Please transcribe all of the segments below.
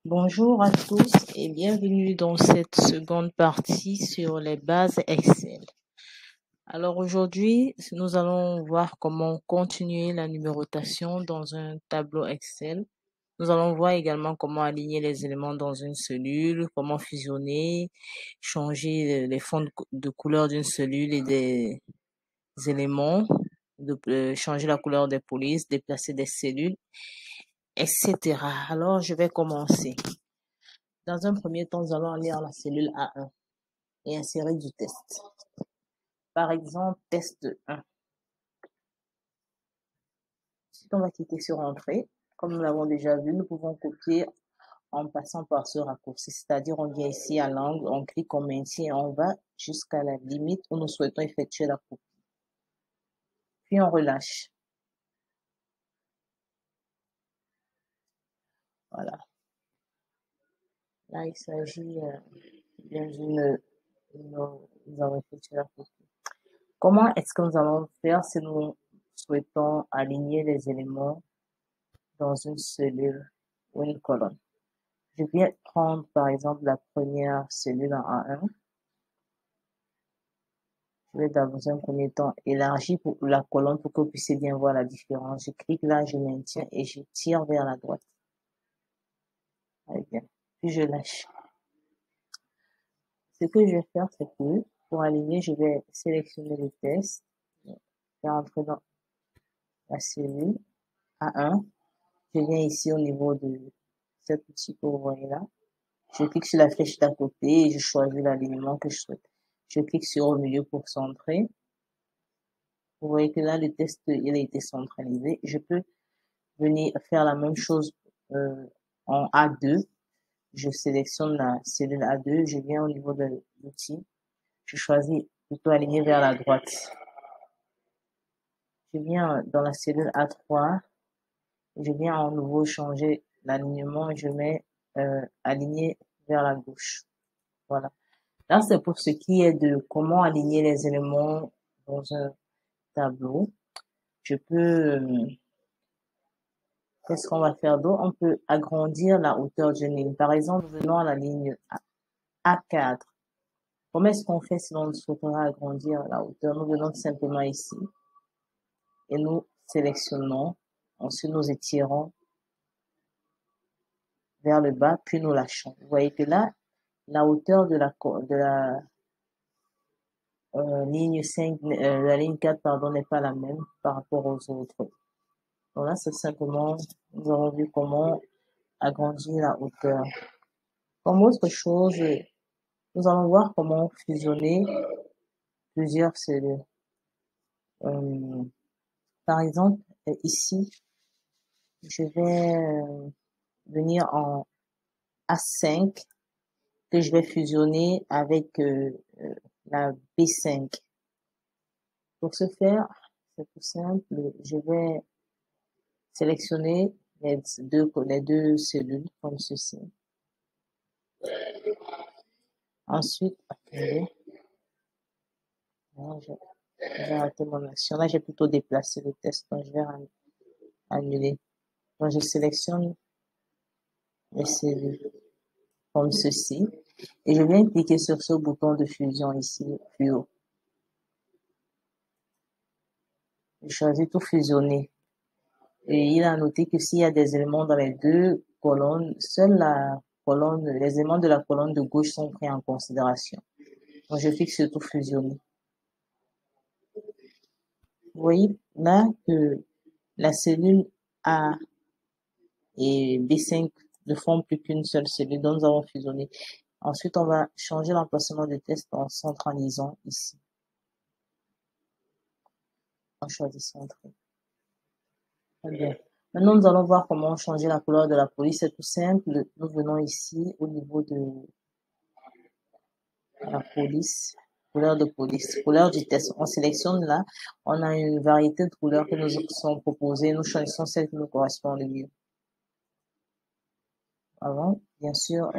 Bonjour à tous et bienvenue dans cette seconde partie sur les bases Excel. Alors aujourd'hui, nous allons voir comment continuer la numérotation dans un tableau Excel. Nous allons voir également comment aligner les éléments dans une cellule, comment fusionner, changer les fonds de couleur d'une cellule et des éléments, changer la couleur des polices, déplacer des cellules, etc. Alors je vais commencer. Dans un premier temps, nous allons aller dans la cellule A1 et insérer du test. Par exemple, test 1. Ensuite, on va cliquer sur Entrée. Comme nous l'avons déjà vu, nous pouvons copier en passant par ce raccourci. C'est-à-dire, on vient ici à l'angle, on clique, on maintient et on va jusqu'à la limite où nous souhaitons effectuer la copie. Puis, on relâche. Voilà. Là, il s'agit bien d'une... Nous avons effectué la copie. Comment est-ce que nous allons faire si nous souhaitons aligner les éléments dans une cellule ou une colonne? Je viens prendre par exemple la première cellule en A1. Je vais dans un premier temps élargir pour la colonne pour que vous puissiez bien voir la différence. Je clique là, je maintiens et je tire vers la droite. Allez bien. Puis je lâche. Ce que je vais faire, c'est que pour aligner, je vais sélectionner le test, faire entrer dans la cellule A1. Je viens ici au niveau de cet outil que vous voyez là. Je clique sur la flèche d'à côté et je choisis l'alignement que je souhaite. Je clique sur au milieu pour centrer. Vous voyez que là, le test, il a été centralisé. Je peux venir faire la même chose en A2. Je sélectionne la cellule A2. Je viens au niveau de l'outil. Je choisis plutôt aligner vers la droite. Je viens dans la cellule A3. Je viens en nouveau changer l'alignement et je mets aligner vers la gauche. Voilà. Là, c'est pour ce qui est de comment aligner les éléments dans un tableau. Je peux, qu'est-ce qu'on va faire d'autre? On peut agrandir la hauteur d'une ligne. Par exemple, venons à la ligne A4. Comment est-ce qu'on fait si l'on souhaitera agrandir la hauteur? Nous venons simplement ici et nous sélectionnons. Ensuite, nous étirons vers le bas, puis nous lâchons. Vous voyez que là, la hauteur de la ligne 5, la ligne 4, pardon, n'est pas la même par rapport aux autres. Donc là, c'est simplement, nous avons vu comment agrandir la hauteur. Comme autre chose, nous allons voir comment fusionner plusieurs cellules. Par exemple, ici, je vais venir en A5 que je vais fusionner avec la B5. Pour ce faire, c'est tout simple. Je vais sélectionner les deux cellules comme ceci. Ensuite, attendez. J'ai raté mon action. Là, j'ai plutôt déplacé le test, donc je vais annuler. Donc, je sélectionne les cellules comme ceci. Et je viens cliquer sur ce bouton de fusion ici, plus haut. Je choisis tout fusionner. Et il a noté que s'il y a des éléments dans les deux colonnes, seule la colonne, les éléments de la colonne de gauche sont pris en considération. Donc, je clique sur tout fusionner. Vous voyez là que la cellule A et B5 ne forment plus qu'une seule cellule, donc nous avons fusionné. Ensuite, on va changer l'emplacement de test en centralisant ici. On choisit centrer. Très bien. Maintenant, nous allons voir comment changer la couleur de la police. C'est tout simple. Nous venons ici au niveau de la police, couleur de police, couleur du test. On sélectionne là. On a une variété de couleurs que nous sont proposées. Nous choisissons celle qui nous correspond le mieux. Avant, bien sûr,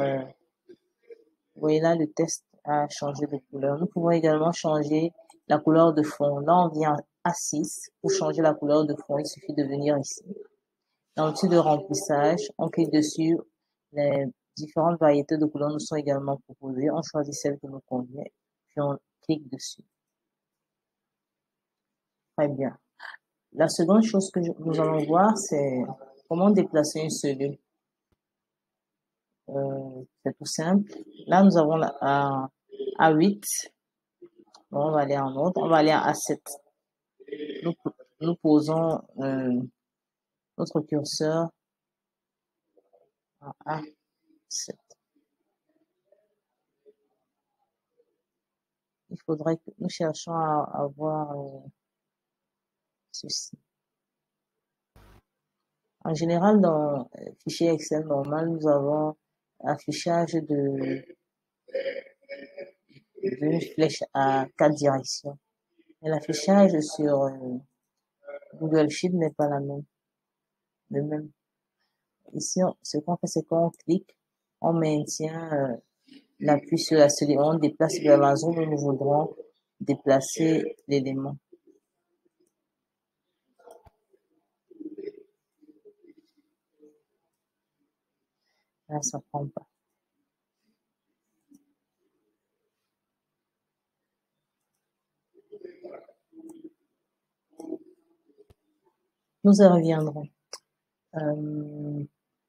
vous voyez là, le test a changé de couleur. Nous pouvons également changer la couleur de fond. Là, on vient à 6. Pour changer la couleur de fond, il suffit de venir ici. Dans l'outil de remplissage, on clique dessus. Les différentes variétés de couleurs nous sont également proposées. On choisit celle qui nous convient, puis on clique dessus. Très bien. La seconde chose que nous allons voir, c'est comment déplacer une cellule. C'est tout simple. Là, nous avons la A8. Bon, on va aller en ordre. On va aller à A7. Nous, nous posons notre curseur à A7. Il faudrait que nous cherchions à avoir ceci. En général, dans fichier Excel normal, nous avons affichage d'une flèche à 4 directions. Mais l'affichage sur Google Sheet n'est pas le même. Ici, ce qu'on fait, c'est qu'on clique, on maintient l'appui sur la cellule, on déplace vers la zone où nous voudrons déplacer l'élément. Là, ça prend pas. Nous y reviendrons.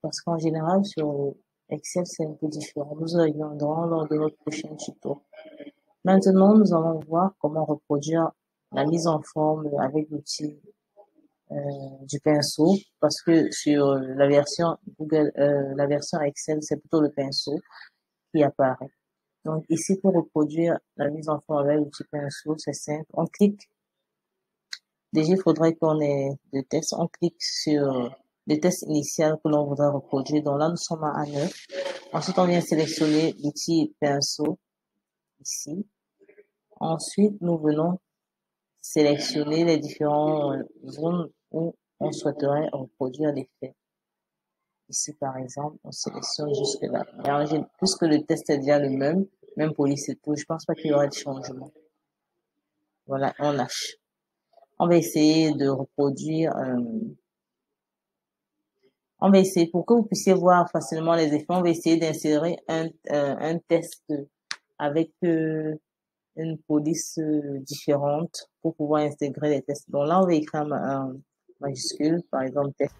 Parce qu'en général, sur Excel, c'est un peu différent. Nous y reviendrons lors de notre prochain tuto. Maintenant, nous allons voir comment reproduire la mise en forme avec l'outil du pinceau, parce que sur la version Google, la version Excel, c'est plutôt le pinceau qui apparaît. Donc ici, pour reproduire la mise en forme avec l'outil pinceau, c'est simple. On clique. Déjà, il faudrait qu'on ait le test. On clique sur le test initial que l'on voudrait reproduire. Donc là, nous sommes à A9. Ensuite, on vient sélectionner l'outil pinceau ici. Ensuite, nous venons sélectionner les différentes zones où on souhaiterait reproduire l'effet. Ici, par exemple, on sélectionne jusque là. Et puisque le test est déjà le même police et tout, je pense pas qu'il y aura de changement. Voilà, on lâche. On va essayer de reproduire, on va essayer, pour que vous puissiez voir facilement les effets, on va essayer d'insérer un test avec une police différente pour pouvoir intégrer les tests. Donc là, on va écrire un majuscule, par exemple, test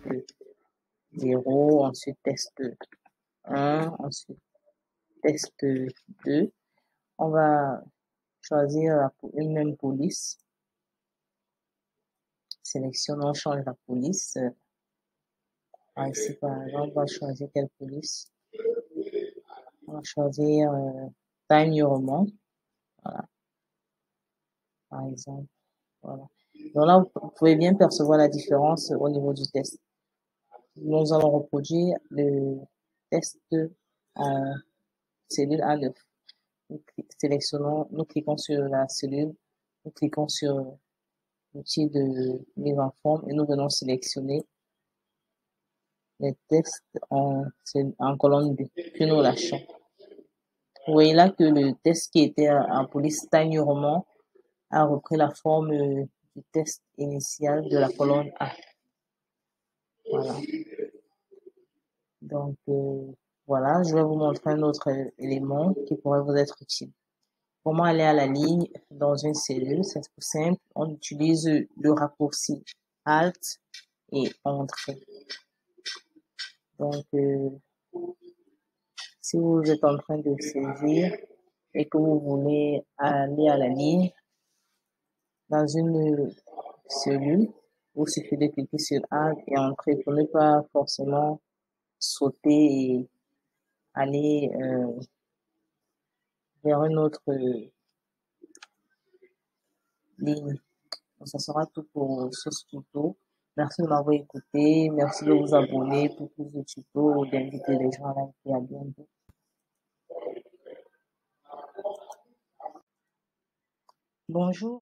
0, ensuite test 1, ensuite test 2. On va choisir une même police. Sélectionnons, on change la police. Ici, par exemple, on va choisir quelle police. On va choisir Time New Roman. Voilà. Par exemple. Voilà. Donc là, vous pouvez bien percevoir la différence au niveau du test. Nous allons reproduire le test en cellule A9. Nous cliquons sur la cellule, nous cliquons sur l'outil de mise en forme et nous venons sélectionner les textes en colonne B, puis nous lâchons. Vous voyez là que le test qui était en police Time Roman a repris la forme du test initial de la colonne A. Voilà. Donc, voilà, je vais vous montrer un autre élément qui pourrait vous être utile. Comment aller à la ligne dans une cellule? C'est tout simple. On utilise le raccourci Alt et Entrée. Donc, si vous êtes en train de saisir et que vous voulez aller à la ligne dans une cellule, vous suffit de cliquer sur Alt et Entrée pour ne pas forcément sauter et aller vers une autre ligne. Donc, ça sera tout pour ce tuto. Merci de m'avoir écouté. Merci de vous abonner pour plus de tutos ou d'inviter les gens à liker. À bientôt. Bonjour.